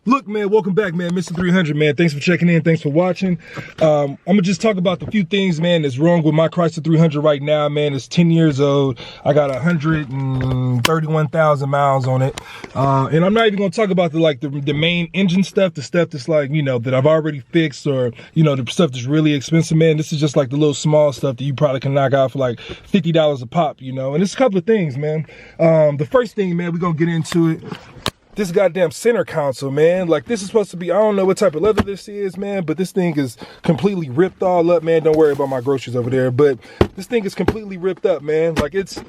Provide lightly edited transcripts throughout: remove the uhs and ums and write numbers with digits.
Look, man, welcome back, man. Mr. 300, man. Thanks for checking in. Thanks for watching. I'm gonna just talk about the few things, man, that's wrong with my Chrysler 300 right now, man. It's 10 years old. I got 131,000 miles on it. And I'm not even gonna talk about the main engine stuff, the stuff that's like, you know, that I've already fixed, or, you know, the stuff that's really expensive, man. This is just like the little small stuff that you probably can knock out for like $50 a pop, you know. And it's a couple of things, man. The first thing, man, we're gonna get into it. This goddamn center console, man. Like, this is supposed to be, I don't know what type of leather this is, man, but this thing is completely ripped all up, man. Don't worry about my groceries over there, but this thing is completely ripped up, man. Like, it's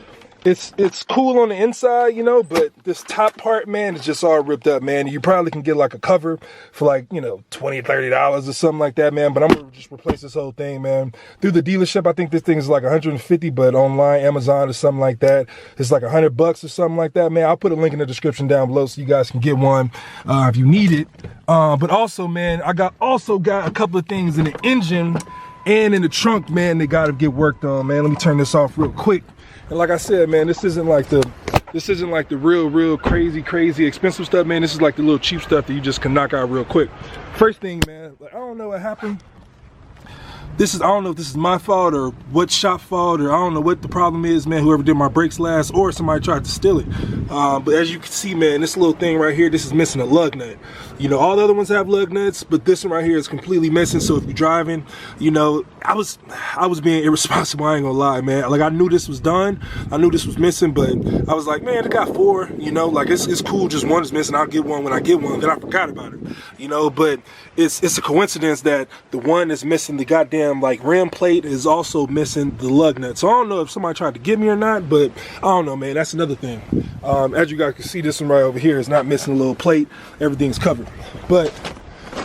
cool on the inside, you know, but this top part, man, is just all ripped up, man. You probably can get like a cover for like, you know, $20, $30 or something like that, man. But I'm gonna just replace this whole thing, man. Through the dealership, I think this thing is like 150, but online, Amazon or something like that, it's like $100 or something like that, man. I'll put a link in the description down below so you guys can get one if you need it. But also, man, I also got a couple of things in the engine and in the trunk, man, they gotta get worked on, man. Let me turn this off real quick. And like I said, man, this isn't like the real crazy expensive stuff, man. This is like the little cheap stuff that you just can knock out real quick. First thing, man, like, I don't know what happened. I don't know if this is my fault or what shop fault, or I don't know what the problem is, man. Whoever did my brakes last, or somebody tried to steal it. But as you can see, man, this little thing right here, this is missing a lug nut. You know, all the other ones have lug nuts, but this one right here is completely missing. So if you're driving, you know, I was being irresponsible, I ain't gonna lie, man. Like, I knew this was done, I knew this was missing, but I was like, man, I got 4, you know, like it's cool, just one is missing, I'll get one when I get one. Then I forgot about it, you know. But it's a coincidence that the one that's missing the goddamn like rim plate is also missing the lug nut. So I don't know if somebody tried to get me or not, but I don't know, man. That's another thing. As you guys can see, this one right over here is not missing a little plate. Everything's covered. But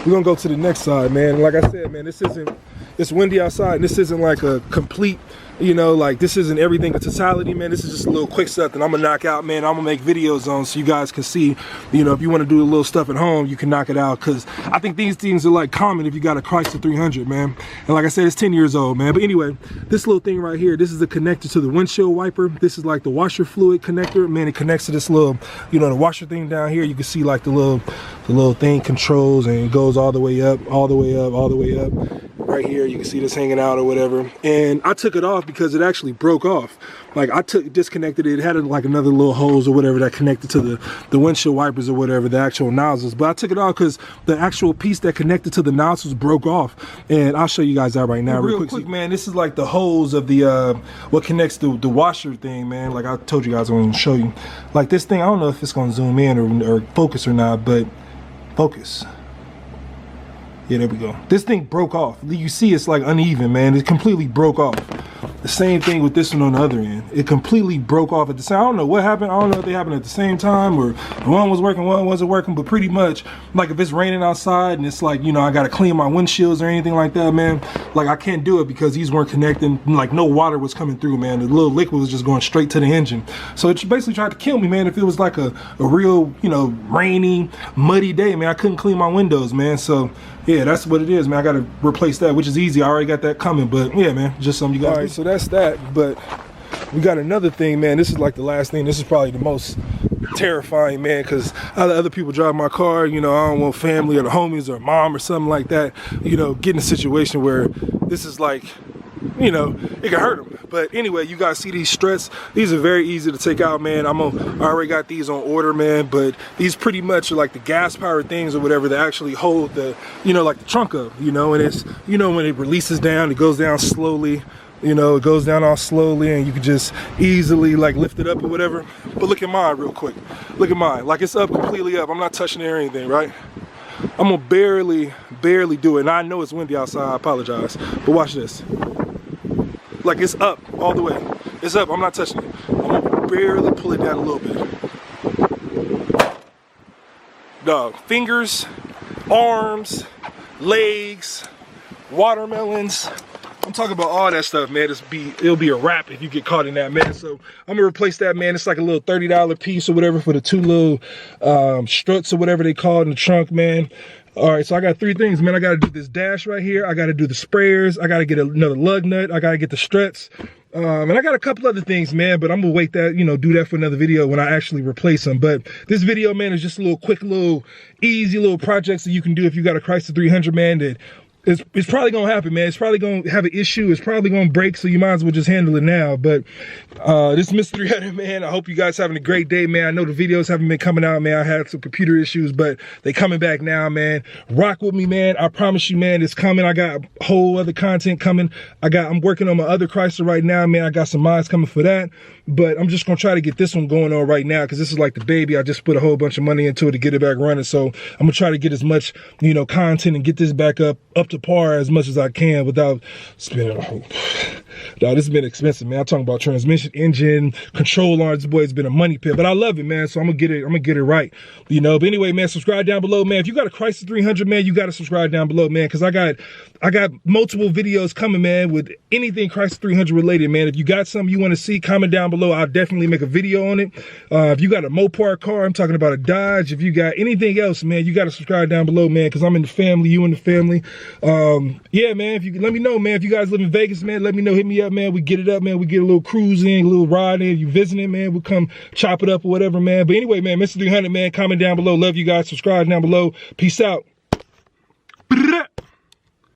we're gonna go to the next side, man. Like I said, man, it's windy outside, and this isn't like a complete, you know, like this isn't everything in totality, man. This is just a little quick stuff that I'm gonna knock out, man. I'm gonna make videos on so you guys can see, you know, if you want to do a little stuff at home, you can knock it out, because I think these things are like common if you got a Chrysler 300, man. And like I said, it's 10 years old, man. But anyway, this little thing right here, this is the connector to the windshield wiper. This is like the washer fluid connector, man. It connects to this little, you know, the washer thing down here. You can see like the little thing controls, and it goes all the way up, all the way up, all the way up. Right here, you can see this hanging out or whatever. And I took it off because it actually broke off. Like, disconnected it. It had like another little hose or whatever that connected to the windshield wipers or whatever, the actual nozzles. But I took it off because the actual piece that connected to the nozzles broke off. And I'll show you guys that right now. Real quick, man, this is like the hose of the what connects to the washer thing, man. Like I told you guys, I'm gonna show you. Like this thing, I don't know if it's gonna zoom in or focus or not, but focus. Yeah, there we go. This thing broke off. You see it's like uneven, man. It completely broke off. The same thing with this one on the other end. It completely broke off at the same. I don't know what happened. I don't know if they happened at the same time, or one was working, one wasn't working, but pretty much, like if it's raining outside and it's like, you know, I gotta clean my windshields or anything like that, man, like I can't do it because these weren't connecting, like no water was coming through, man. The little liquid was just going straight to the engine. So it basically tried to kill me, man. If it was like a real, you know, rainy, muddy day, man, I couldn't clean my windows, man. So yeah, that's what it is, man. I gotta replace that, which is easy. I already got that coming, but yeah, man, just something you guys. All right, so that's that. But we got another thing, man. This is like the last thing. This is probably the most terrifying, man, because other people drive my car, you know, I don't want family or the homies or mom or something like that, you know, get in a situation where this is like, you know, it can hurt them. But anyway, you guys see these struts. These are very easy to take out, man. I already got these on order, man. But these pretty much are like the gas powered things or whatever that actually hold the, you know, like the trunk up, you know. And it's, you know, when it releases down, it goes down slowly. You know, it goes down all slowly, and you can just easily like lift it up or whatever. But look at mine real quick. Look at mine. Like, it's up completely up. I'm not touching it or anything, right? I'm gonna barely do it. And I know it's windy outside, I apologize. But watch this. Like, it's up all the way. It's up, I'm not touching it. I'm gonna barely pull it down a little bit. Dog, fingers, arms, legs, watermelons. I'm talking about all that stuff, man. It'll be a wrap if you get caught in that, man. So I'm gonna replace that, man. It's like a little $30 piece or whatever for the 2 little struts or whatever they call it in the trunk, man. All right, so I got 3 things, man. I got to do this dash right here. I got to do the sprayers. I got to get another lug nut. I got to get the struts. And I got a couple other things, man, but I'm gonna wait that, you know, do that for another video when I actually replace them. But this video, man, is just a little quick, little easy little projects that you can do if you got a Chrysler 300, man, that it's probably gonna happen, man. It's probably gonna have an issue. It's probably gonna break, so you might as well just handle it now. But this is Mr. 300, man. I hope you guys having a great day, man. I know the videos haven't been coming out, man. I had some computer issues, but they coming back now, man. Rock with me, man. I promise you, man, it's coming. I got whole other content coming. I'm working on my other Chrysler right now, man. I got some mods coming for that. But I'm just gonna try to get this one going on right now, because this is like the baby. I just put a whole bunch of money into it to get it back running. So I'm gonna try to get as much, you know, content and get this back up to par as much as I can without spending a whole. Nah, this has been expensive, man. I'm talking about transmission, engine, control arms. This boy has been a money pit, but I love it, man. So I'm gonna get it right, you know. But anyway, man, subscribe down below, man. If you got a Chrysler 300, man, you gotta subscribe down below, man, because I got multiple videos coming, man, with anything Chrysler 300 related, man. If you got something you want to see, comment down below. I'll definitely make a video on it. If you got a MOPAR car, I'm talking about a Dodge. If you got anything else, man, you gotta subscribe down below, man, because I'm in the family, you in the family. Yeah, man, if you let me know, man, if you guys live in Vegas, man, let me know, hit me up, man. We get it up, man. We get a little cruise in, a little ride in. If you visiting, man, we'll come chop it up or whatever, man. But anyway, man, Mr. 300, man, comment down below. Love you guys. Subscribe down below. Peace out.